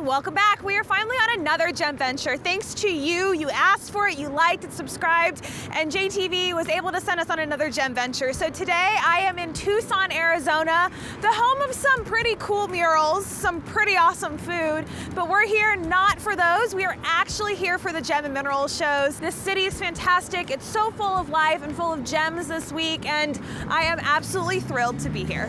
Welcome back. We are finally on another gem venture. Thanks to you. You asked for it, you liked and subscribed, and JTV was able to send us on another gem venture. So today I am in Tucson, Arizona, the home of some pretty cool murals, some pretty awesome food, but we're here not for those. We are actually here for the gem and mineral shows. This city is fantastic. It's so full of life and full of gems this week, and I am absolutely thrilled to be here.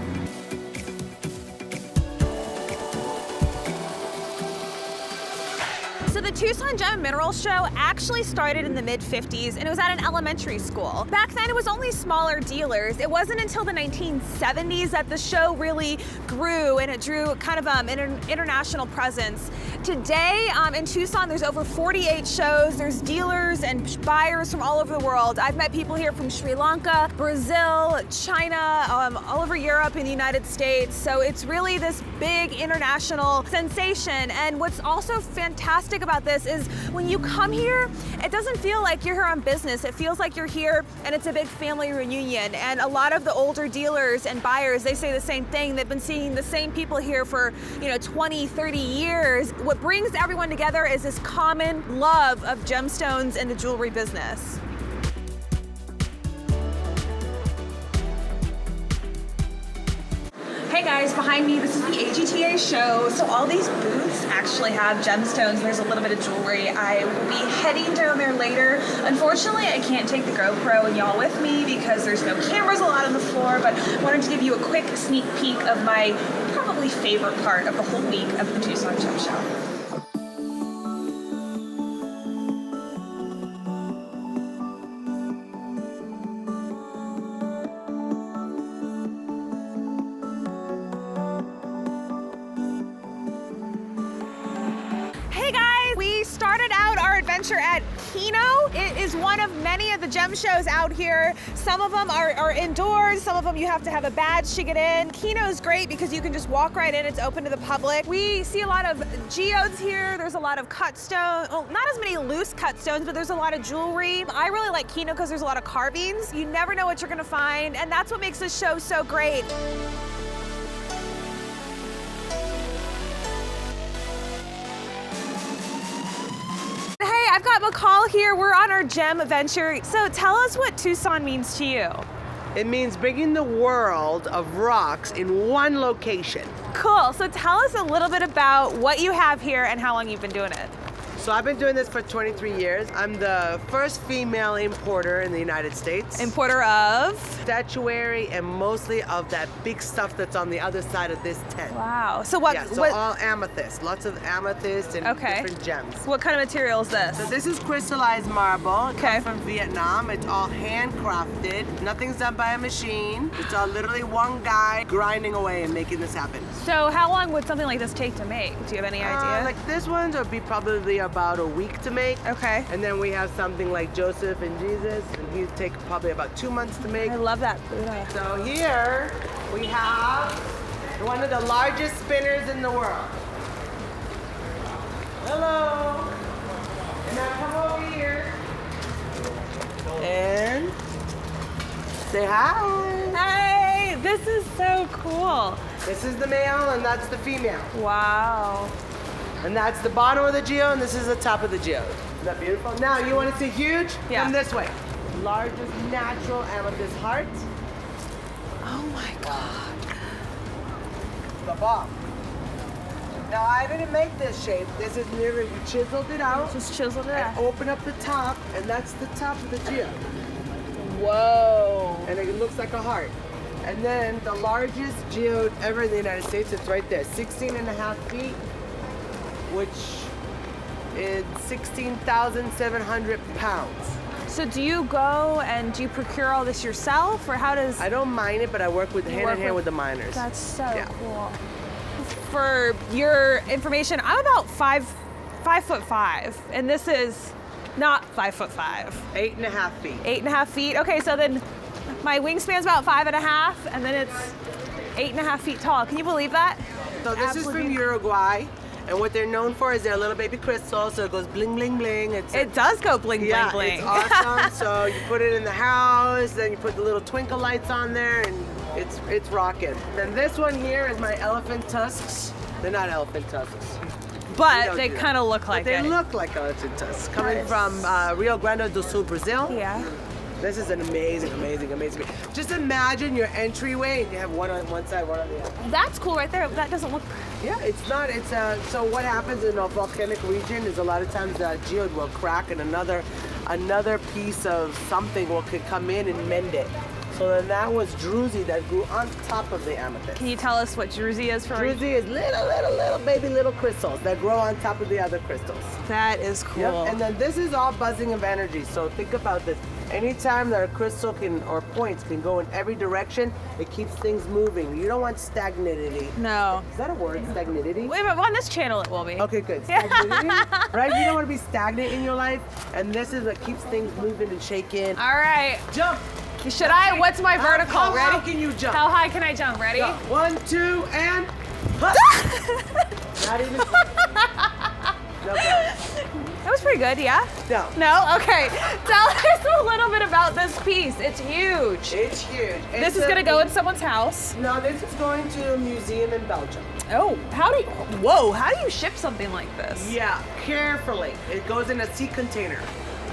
So the Tucson Gem and Mineral Show actually started in the mid-50s, and it was at an elementary school. Back then it was only smaller dealers. It wasn't until the 1970s that the show really grew and it drew kind of an international presence. Today in Tucson there's over 48 shows. There's dealers and buyers from all over the world. I've met people here from Sri Lanka, Brazil, China, all over Europe and the United States. So it's really this big international sensation. And what's also fantastic about this is when you come here, it doesn't feel like you're here on business. It feels like you're here and it's a big family reunion. And a lot of the older dealers and buyers, they say the same thing. They've been seeing the same people here for 20, 30 years. What brings everyone together is this common love of gemstones and the jewelry business. Hey guys, behind me, this is the AGTA show. So all these booths actually have gemstones. There's a little bit of jewelry. I will be heading down there later. Unfortunately, I can't take the GoPro and y'all with me because there's no cameras allowed on the floor, but I wanted to give you a quick sneak peek of my probably favorite part of the whole week of the Tucson Gem Show. At Kino. It is one of many of the gem shows out here. Some of them are indoors, some of them you have to have a badge to get in. Kino is great because you can just walk right in, it's open to the public. We see a lot of geodes here, there's a lot of cut stone, well, not as many loose cut stones, but there's a lot of jewelry. I really like Kino because there's a lot of carvings. You never know what you're gonna find, and that's what makes this show so great. I've got McCall here. We're on our gem venture. So tell us what Tucson means to you. It means bringing the world of rocks in one location. Cool. So tell us a little bit about what you have here and how long you've been doing it. So I've been doing this for 23 years. I'm the first female importer in the United States. Importer of? Statuary and mostly of that big stuff that's on the other side of this tent. Wow. So what? Yeah, so all amethyst. Lots of amethyst and different gems. What kind of material is this? So this is crystallized marble. It comes from Vietnam. It's all handcrafted. Nothing's done by a machine. It's all literally one guy grinding away and making this happen. So how long would something like this take to make? Do you have any idea? Like this one would be probably about a week to make. Okay. And then we have something like Joseph and Jesus, and he'd take probably about 2 months to make. I love that Buddha. So here we have one of the largest spinners in the world. Hello. And now come over here and say hi. Hey, this is so cool. This is the male and that's the female. Wow. And that's the bottom of the geode, and this is the top of the geode. Isn't that beautiful? Now, you want to see huge? Yeah. Come this way. Largest natural amethyst heart. Oh my God. The bomb. Now, I didn't make this shape. This is literally, you chiseled it out. Just chiseled it out. And open up the top, and that's the top of the geode. Whoa. And it looks like a heart. And then the largest geode ever in the United States, it's right there, 16.5 feet. Which is 16,700 pounds. So do you go and do you procure all this yourself, or how does? I don't mine it, but I work with hand in hand with the miners. That's so cool. For your information, I'm about 5'5", and this is Not 5'5". 8.5 feet. 8.5 feet. Okay, so then my wingspan's about 5.5, and then it's 8.5 feet tall. Can you believe that? So this is from Uruguay, and what they're known for is their little baby crystals. So it goes bling, bling, bling. It does go bling, bling, bling. It's awesome. So you put it in the house, then you put the little twinkle lights on there, and it's rocking. Then this one here is my elephant tusks. They're not elephant tusks. But they kind of look like They it. look like elephant tusks. Coming from Rio Grande do Sul, Brazil. Yeah. This is an amazing, amazing, amazing. Just imagine your entryway and you have one on one side, one on the other. That's cool right there. That doesn't look... Yeah, it's not. It's so what happens in a volcanic region is a lot of times the geode will crack and another piece of something could come in and mend it. So then that was druzy that grew on top of the amethyst. Can you tell us what druzy is for? Druzy is little baby little crystals that grow on top of the other crystals. That is cool. Yep. And then this is all buzzing of energy. So think about this. Anytime that a crystal or points can go in every direction, it keeps things moving. You don't want stagnanity. No. Is that a word, stagnanity? Wait, but on this channel it will be. Okay, good. Stagnanity, right? You don't want to be stagnant in your life, and this is what keeps things moving and shaking. All right. Jump. Should I? What's my vertical? How Ready? high can you jump? How high can I jump? Ready? Go. 1, 2, and... Not even... No, That was pretty good, yeah? no. No? Okay. Tell us a little bit about this piece. It's huge. It's huge. This is gonna go in someone's house. No, this is going to a museum in Belgium. Oh, how do you ship something like this? Yeah, carefully. It goes in a sea container.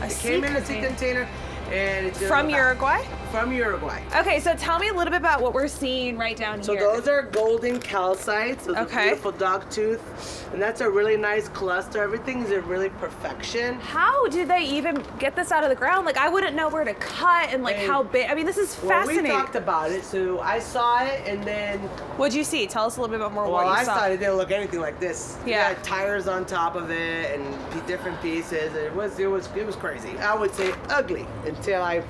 It came in a sea container, and it's From Uruguay? From Uruguay. Okay, so tell me a little bit about what we're seeing right down So here. those are golden calcites. Those are Okay. beautiful dog tooth, and that's a really nice cluster. Everything's in really perfection. How did they even get this out of the ground? Like, I wouldn't know where to cut and like how big. I mean, this is fascinating. Well, we talked about it, so I saw it, and then What'd you see? Tell us a little bit more well, what I you saw. thought it didn't look anything like this. Yeah. It had tires on top of it and different pieces. It was crazy. I would say ugly until I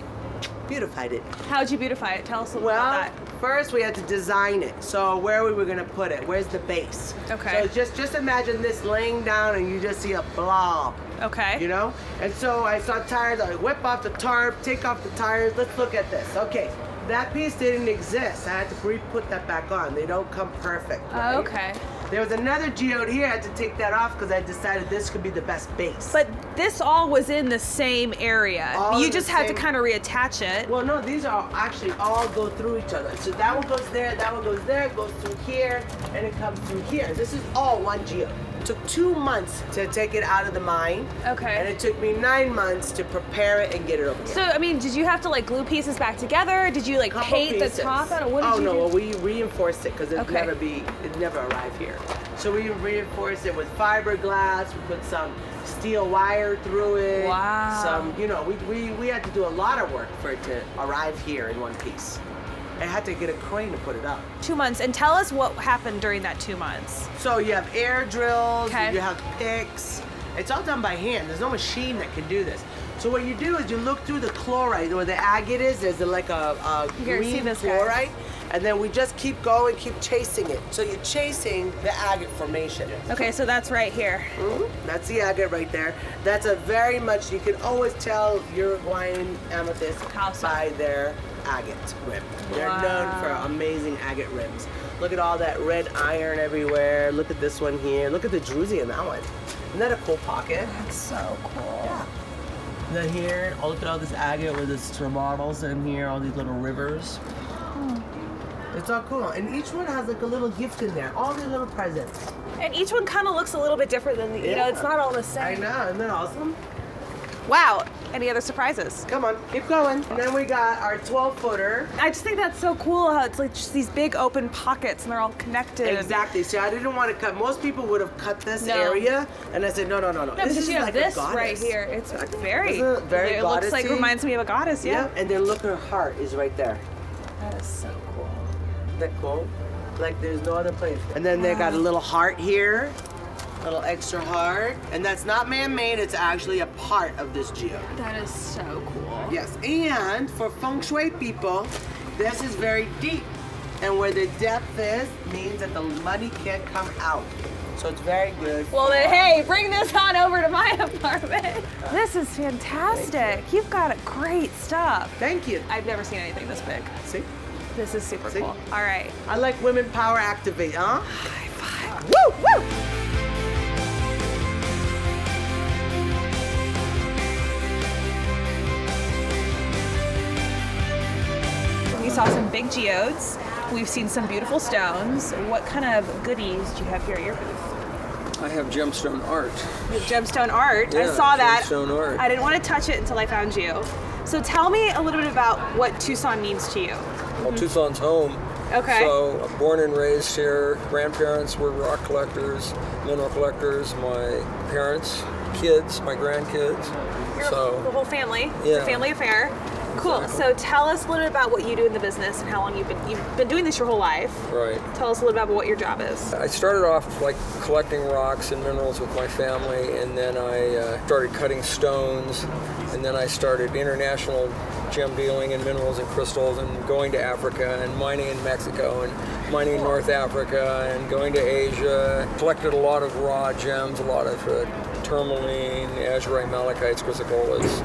beautified it. How'd you beautify it? Tell us a little bit Well, about first we had to design it. So where we were gonna put it? Where's the base? Okay. So just imagine this laying down and you just see a blob. that. Okay. You know? And so I saw tires, I whip off the tarp, take off the tires, let's look at this. Okay, that piece didn't exist. I had to re-put that back on. They don't come perfect. Right? Okay. There was another geode here, I had to take that off because I decided this could be the best base. But this all was in the same area. All You in just the had to same- kind of reattach it. Well, no, these are actually all go through each other. So that one goes there, that one goes there, goes through here, and it comes through here. This is all one geode. It took 2 months to take it out of the mine. Okay. And it took me 9 months to prepare it and get it over here. So, I mean, did you have to like glue pieces back together? Did you like Couple paint pieces. the top out? Or what did Oh you no, do? well, we reinforced it because it'd Okay. never arrive here. So we reinforced it with fiberglass. We put some steel wire through it. Wow. Some, you know, we had to do a lot of work for it to arrive here in one piece. I had to get a crane to put it up. 2 months. And tell us what happened during that 2 months. So you have air drills, Okay. you have picks. It's all done by hand. There's no machine that can do this. So what you do is you look through the chloride where the agate is. There's like a Here, see green this, guys. chloride. And then we just keep going, keep chasing it. So you're chasing the agate formation. Okay, so that's right here. That's the agate right there. That's a very much, you can always tell Uruguayan amethyst How so? by their agate rim. They're known for amazing agate rims. Look at all that red iron everywhere. Look at this one here. Look at the druzy in that one. Isn't that a cool pocket? That's so cool. Yeah. And then here, look at all this agate with its models in here, all these little rivers. It's all cool. And each one has like a little gift in there. All these little presents. And each one kind of looks a little bit different than the, you know, it's not all the same. I know, isn't that awesome? Wow. Any other surprises? Come on, keep going. And then we got our 12-footer. I just think that's so cool how it's like just these big open pockets and they're all connected. Exactly. So I didn't want to cut. Most people would have cut this No. area, and I said, no. No, this because is you have like this a goddess. right here. It's very, Isn't it very it looks like goddessy? reminds me of a goddess, yeah. And then look, her heart is right there. That is so cool. Isn't that cool? Like there's no other place. And then they got a little heart here, little extra heart, and that's not man-made. It's actually a part of this geode. That is so cool. Yes, and for feng shui people, this is very deep. And where the depth is means that the money can't come out. So it's very good. Well then, hey, bring this on over to my apartment. This is fantastic. You've got great stuff. Thank you. I've never seen anything this big. See? This is super See? cool. All right. I like women power activate, huh? High five. Woo, woo! We saw some big geodes. We've seen some beautiful stones. What kind of goodies do you have here at your booth? I have gemstone art. You have gemstone art. I Yeah, saw that. gemstone art. I didn't want to touch it until I found you. So tell me a little bit about what Tucson means to you. Well, Tucson's home. Okay. So, I'm born and raised here. Grandparents were rock collectors, mineral collectors. My parents, kids, my grandkids. The whole family. It's a Yeah. family affair. Cool. Exactly. So tell us a little bit about what you do in the business and how long you've been doing this your whole life. Right. Tell us a little bit about what your job is. I started off like collecting rocks and minerals with my family, and then I started cutting stones, and then I started international gem dealing in minerals and crystals, and going to Africa and mining in Mexico and mining in North Africa and going to Asia. Collected a lot of raw gems, a lot of tourmaline, azurite, malachites, chrysocollars,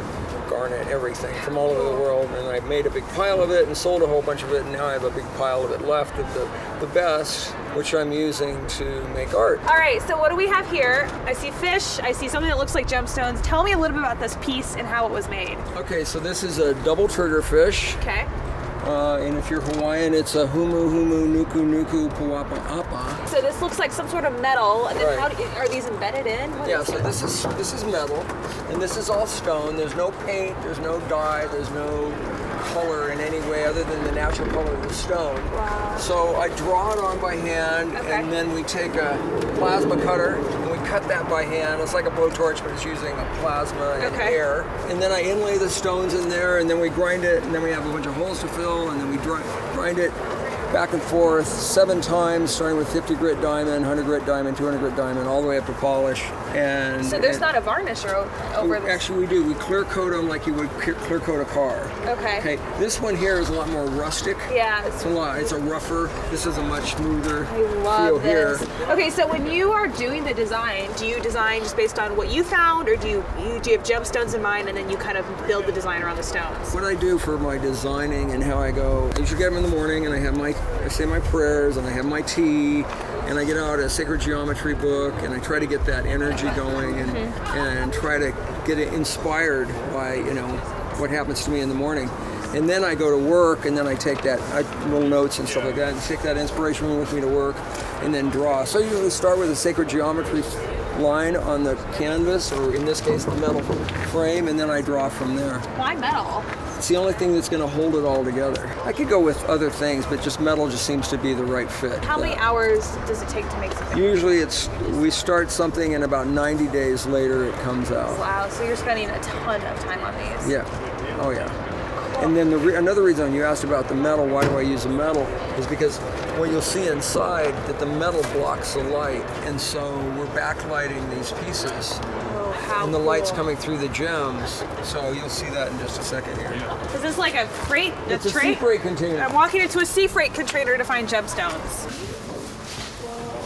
garnet, everything from all over the world, and I made a big pile of it and sold a whole bunch of it, and now I have a big pile of it left of the best, which I'm using to make art. All right, so what do we have here? I see fish, I see something that looks like gemstones. Tell me a little bit about this piece and how it was made. Okay, so this is a double trigger fish, Okay. and if you're Hawaiian, it's a humu humu nuku nuku puapa apa. So this looks like some sort of metal, and then Right. are these embedded in? What Yeah, is so it? this is metal, and this is all stone. There's no paint, there's no dye, there's no color in any way other than the natural color of the stone. Wow. So I draw it on by hand, Okay. and then we take a plasma cutter and we cut that by hand. It's like a blowtorch, but it's using a plasma and Okay. air. And then I inlay the stones in there, and then we grind it, and then we have a bunch of holes to fill, and then we grind it back and forth 7 times, starting with 50 grit diamond, 100 grit diamond, 200 grit diamond, all the way up to polish. And So there's not a varnish over this? Actually, we do. We clear coat them like you would clear coat a car. Okay. Okay. This one here is a lot more rustic. Yeah. It's a lot. It's a rougher. This is a much smoother I feel love here. this. Okay, so when you are doing the design, do you design just based on what you found, or do you have gemstones in mind and then you kind of build the design around the stones? What I do for my designing and how I go, I usually get them in the morning, and I say my prayers, and I have my tea, and I get out a sacred geometry book, and I try to get that energy going, and try to get it inspired by what happens to me in the morning. And then I go to work, and then I take little notes and stuff like that, and take that inspiration with me to work, and then draw. So I usually start with a sacred geometry line on the canvas, or in this case the metal frame, and then I draw from there. Why metal? It's the only thing that's going to hold it all together. I could go with other things, but just metal just seems to be the right fit. How many hours does it take to make something? Usually we start something, and about 90 days later it comes out. Wow, so you're spending a ton of time on these. Yeah. Oh yeah. And then another reason you asked about the metal, why do I use the metal, is because what you'll see inside that the metal blocks the light, and so we're backlighting these pieces. Oh, how And the light's cool. coming through the gems, so you'll see that in just a second here. Is this like a freight? It's a tray? sea freight container. I'm walking into a sea freight container to find gemstones.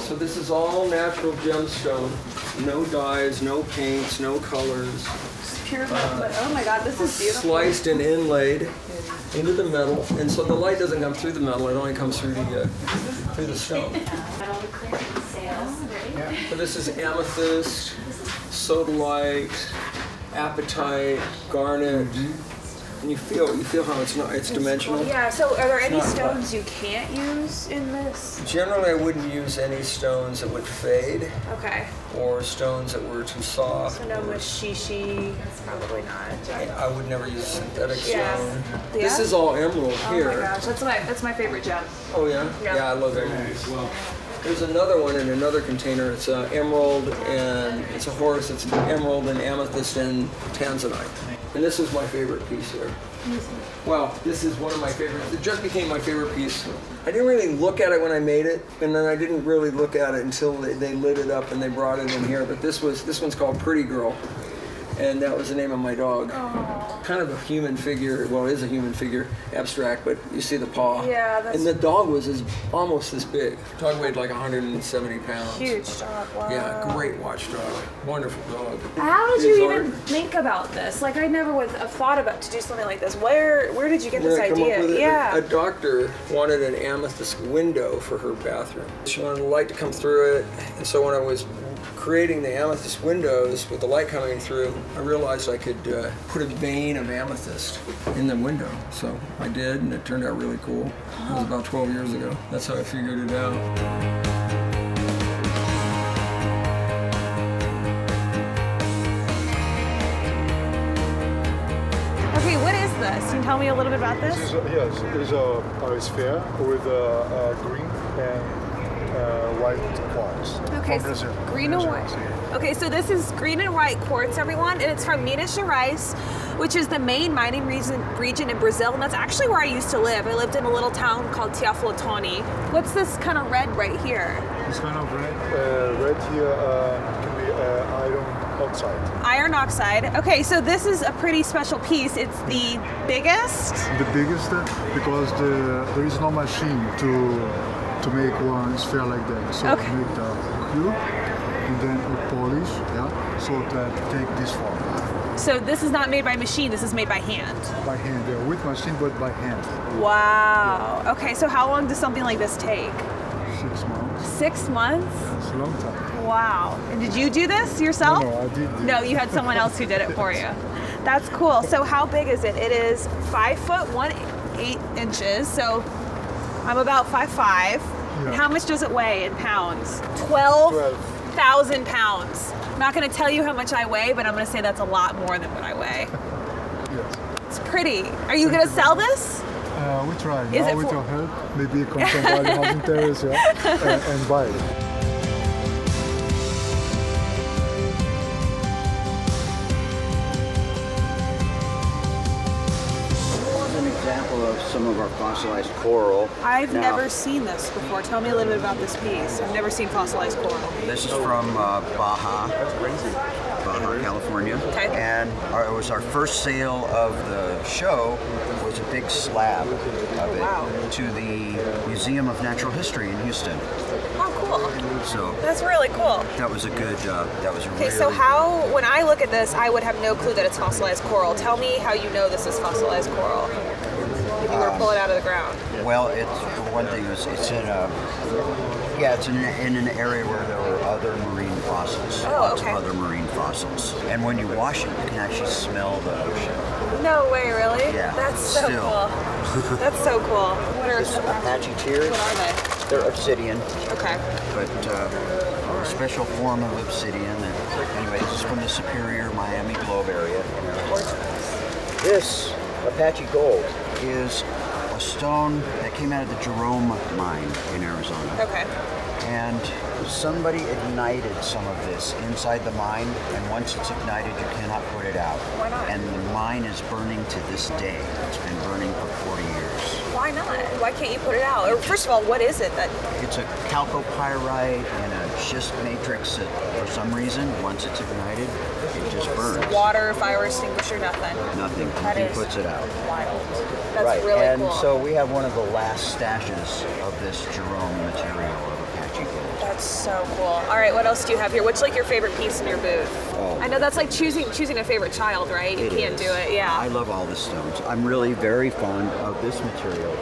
So this is all natural gemstone. No dyes, no paints, no colors. Pure metal, but oh my god, this is beautiful. Sliced and inlaid into the metal, and so the light doesn't come through the metal; it only comes through the stone. So this is amethyst, sodalite, apatite, garnet, and you feel how it's dimensional. Yeah, so are there any not stones you can't use in this? Generally, I wouldn't use any stones that would fade, Okay. or stones that were too soft. So no mashishi, probably not. I would never use synthetic Yeah. stone. Yeah? This is all emerald here. Oh my gosh, that's my favorite gem. Oh yeah? Yeah. Yeah, I love emerald as well. There's another one in another container. It's emerald, and it's a horse. It's emerald and amethyst and tanzanite. And this is my favorite piece here. Well, this is one of my favorites. It just became my favorite piece. I didn't really look at it when I made it, and then I didn't really look at it until they lit it up and they brought it in here. But this one's called Pretty Girl. And that was the name of my dog. Kind of a human figure. Well, it is a human figure, abstract, but you see the paw. Yeah, that's... And the dog was almost this big. The dog weighed like 170 pounds. Huge dog, wow. Yeah, great watchdog. Wonderful dog. How did you even think about this? Like, I never would have thought about to do something like this. Where did you get this idea? A doctor wanted an amethyst window for her bathroom. She wanted the light to come through it, and so when I was creating the amethyst windows with the light coming through, I realized I could put a vein of amethyst in the window. So I did, and it turned out really cool. It was about 12 years ago. That's how I figured it out. Okay, what is this? Can you tell me a little bit about this? Yes, it is a sphere with green and white quartz. Okay, From so Brazil. green and white. Okay, so this is green and white quartz, everyone, and it's from Minas Gerais, which is the main mining region in Brazil, and that's actually where I used to live. I lived in a little town called Teoflotone. What's this kind of red right here? This kind of red here can be iron oxide. Iron oxide. Okay, so this is a pretty special piece. It's the biggest? The biggest because there is no machine to make one sphere like that. So Okay. make the cube and then a polish, yeah, so that take this form. So this is not made by machine, this is made by hand. By hand, yeah, with machine but by hand. Wow. Okay, so how long does something like this take? 6 months. 6 months? It's a long time. Wow. And did you do this yourself? No, I did. No, you had someone else who did it for you. That's cool. So how big is it? It is 5 foot 1/8 inches. So I'm about 5'5". Yeah. How much does it weigh in pounds? 12,000 pounds. I'm not going to tell you how much I weigh, but I'm going to say that's a lot more than what I weigh. Yes. It's pretty. Are you going to sell this? We try. Is Now it with for- your help, maybe you can buy the housing terrace, yeah, and buy it. An example of some of our fossilized coral. I've Now, never seen this before. Tell me a little bit about this piece. I've never seen fossilized coral. This is from Baja, California. Okay. And it was our first sale of the show. Was a big slab of it Wow. to the Museum of Natural History in Houston. Oh, cool. So That's really cool. that was a good. That was a Okay, really. so how, when I look at this, I would have no clue that it's fossilized coral. Tell me how you know this is fossilized coral. If you were to pull it out of the ground. Well, it's for one thing. It's in a. Yeah, it's in an area where there were other marine fossils. Oh, Lots okay. of other marine fossils. And when you wash it, you can actually smell the ocean. No way, really? Yeah, That's so still. cool. That's so cool. What are This Apache tears. What are they? They're obsidian, Okay. but a special form of obsidian. And anyway, this is from the Superior Miami Globe area. This Apache gold is a stone that came out of the Jerome mine in Arizona. Okay. And somebody ignited some of this inside the mine, and once it's ignited, you cannot put it out. Why not? And the mine is burning to this day. It's been burning for 40 years. Why not? Why can't you put it out? Or first of all, what is it that? It's a chalcopyrite and a schist matrix that, for some reason, once it's ignited, it just burns. Water, fire extinguisher, nothing. Nothing. That Nothing is puts it out. wild. That's Right. really And cool. so we have one of the last stashes of this Jerome material of Apache gold. That's so cool. All right, what else do you have here? What's like your favorite piece in your booth? Oh. I know that's like choosing a favorite child, right? You It can't is. do it. Yeah. I love all the stones. I'm really very fond of this material.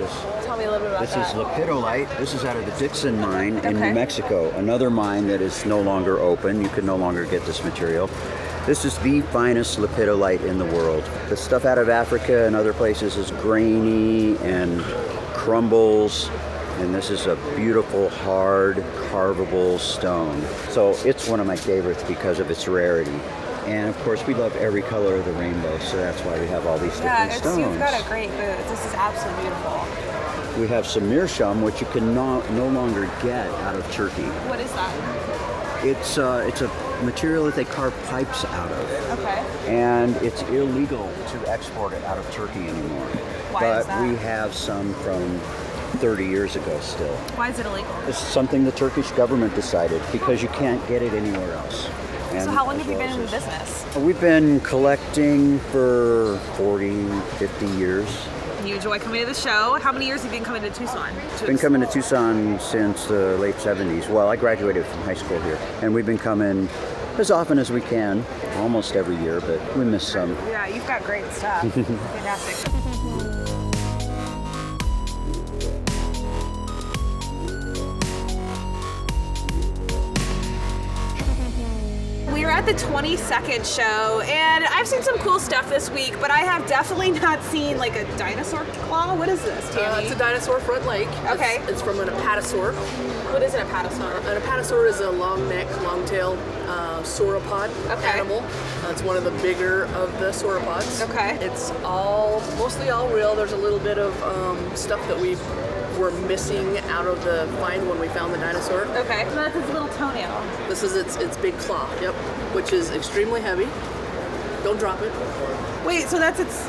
Tell me a little bit about This that. is lepidolite. This is out of the Dixon mine in Okay. New Mexico, another mine that is no longer open. You can no longer get this material. This is the finest lepidolite in the world. The stuff out of Africa and other places is grainy and crumbles, and this is a beautiful, hard, carvable stone. So it's one of my favorites because of its rarity. And of course, we love every color of the rainbow, so that's why we have all these Yeah, different stones. you've got a great booth. This is absolutely beautiful. We have some meerschaum, which you can no longer get out of Turkey. What is that? It's a material that they carve pipes out of, Okay. and it's illegal to export it out of Turkey anymore. Why but is that? we have some from 30 years ago still. Why is it illegal? It's something the Turkish government decided because you can't get it anywhere else. And So how long as have you well been in as the business? We've been collecting for 40, 50 years. You enjoy coming to the show. How many years have you been coming to Tucson? Been coming to Tucson since the late 70s. Well, I graduated from high school here, and we've been coming as often as we can, almost every year, but we miss some. Yeah, you've got great stuff. Fantastic. We are at the 22nd show, and I've seen some cool stuff this week, but I have definitely not seen like a dinosaur claw. What is this, Tammy? It's a dinosaur front leg. Okay. It's from an apatosaur. What is an apatosaur? An apatosaur is a long neck, long tail sauropod animal. It's one of the bigger of the sauropods. Okay. It's mostly all real. There's a little bit of stuff that we were missing out of the find when we found the dinosaur. Okay. So that's its little toenail. This is its big claw. Yep. Which is extremely heavy. Don't drop it. Wait, so that's its...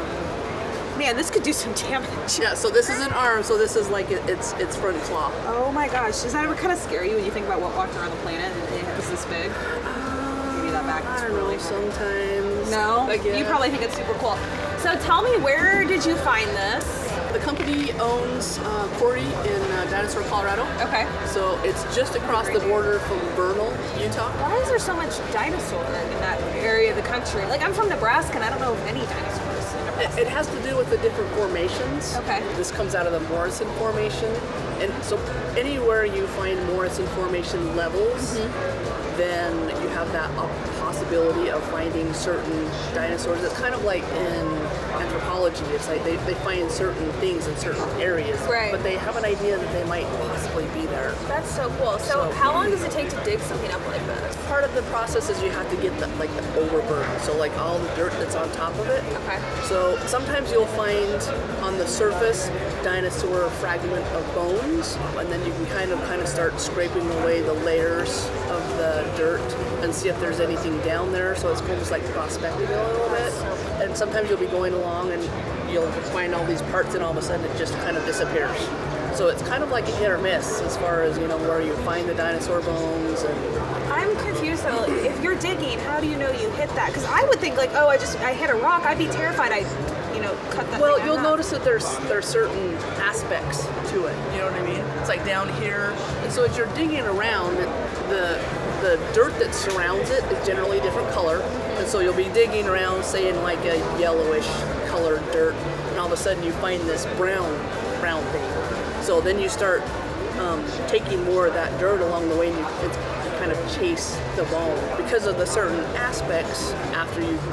Man, this could do some damage. Yeah. So this is an arm. So this is like its front claw. Oh my gosh. Does that ever kind of scare you when you think about what walked around the planet and it's this big? Give me that back. I don't know. Sometimes. No? I guess. You probably think it's super cool. So tell me, where did you find this? The company owns quarry in Dinosaur, Colorado. Okay. So it's just across the border from Vernal, Utah. Why is there so much dinosaur in that area of the country? Like, I'm from Nebraska and I don't know of any dinosaurs in Nebraska. It has to do with the different formations. Okay. This comes out of the Morrison Formation. And so anywhere you find Morrison Formation levels, then you have that possibility of finding certain dinosaurs. It's kind of like in anthropology. It's like they find certain things in certain areas, Right. but they have an idea that they might possibly be there. That's so cool. So how long does it take to dig something up like this? Part of the process is you have to get the overburden, so like all the dirt that's on top of it. Okay. So sometimes you'll find on the surface dinosaur fragment of bones, and then you can kind of start scraping away the layers of the dirt and see if there's anything down there. So it's almost like prospecting a little bit. And sometimes you'll be going along and you'll find all these parts, and all of a sudden it just kind of disappears. So it's kind of like a hit or miss as far as where you find the dinosaur bones. And I'm confused though. If you're digging, how do you know you hit that? Because I would think like, oh, I hit a rock. I'd be terrified. I cut that. Well, thing you'll up. notice that there's certain aspects to it. You know what I mean? It's like down here, and so as you're digging around, the dirt that surrounds it is generally a different color, and so you'll be digging around, say in like a yellowish colored dirt, and all of a sudden you find this brown thing. So then you start taking more of that dirt along the way, and you kind of chase the bone because of the certain aspects. After you've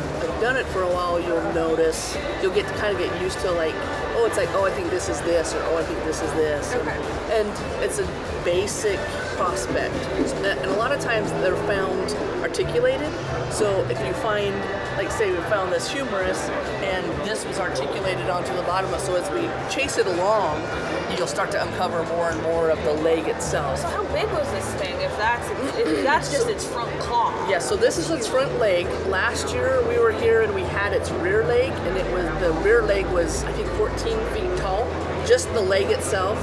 done it for a while, you'll get to kind of get used to like, oh, it's like, oh, I think this is this, or oh, I think this is this. Okay. And it's a basic prospect. And a lot of times they're found articulated. So if you find, like say we found this humerus and this was articulated onto the bottom, so as we chase it along, you'll start to uncover more and more of the leg itself. So how big was this thing? If that's just its front claw. Yeah, so this is its front leg. Last year we were here and we had its rear leg, and the rear leg was I think 14 feet tall, just the leg itself.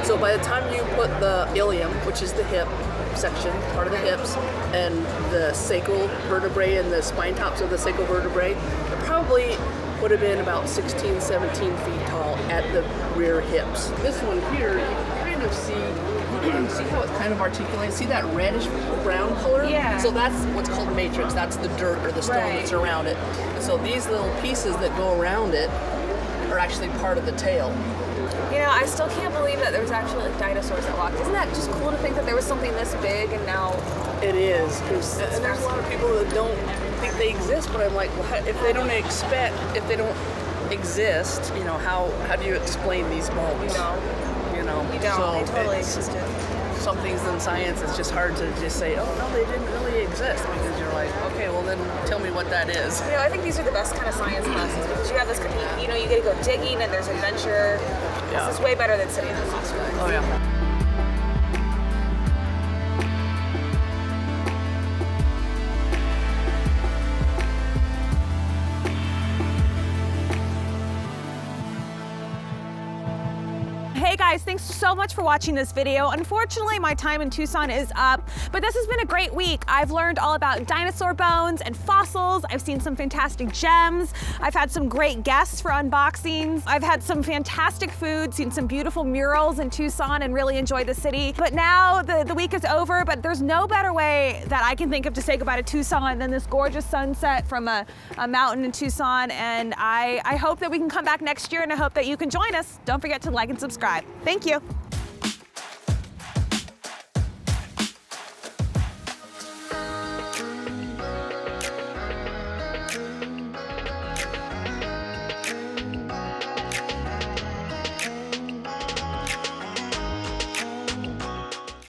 So by the time you put the ilium, which is the hip section, part of the hips, and the sacral vertebrae and the spine tops of the sacral vertebrae, it probably would have been about 16, 17 feet tall at the rear hips. This one here, you can kind of see how it kind of articulates. See that reddish brown color? Yeah. So that's what's called matrix. That's the dirt or the stone that's around it. And so these little pieces that go around it are actually part of the tail. I still can't believe that there was actually like dinosaurs that walked. Isn't that just cool to think that there was something this big and now... It is. And there's a lot of people that don't think they exist, but I'm like, well, if they don't exist, how do you explain these bones? You don't. They totally existed. Some things in science, it's just hard to just say, oh, no, they didn't really exist, because you're like, okay, well then tell me what that is. I think these are the best kind of science classes because you have this, you get to go digging and there's adventure. Yeah. This is way better than sitting in the classroom. Oh, yeah. Hey guys, thanks so much for watching this video. Unfortunately, my time in Tucson is up. But this has been a great week. I've learned all about dinosaur bones and fossils. I've seen some fantastic gems. I've had some great guests for unboxings. I've had some fantastic food, seen some beautiful murals in Tucson, and really enjoyed the city. But now the week is over, but there's no better way that I can think of to say goodbye to Tucson than this gorgeous sunset from a mountain in Tucson. And I hope that we can come back next year, and I hope that you can join us. Don't forget to like and subscribe. Thank you.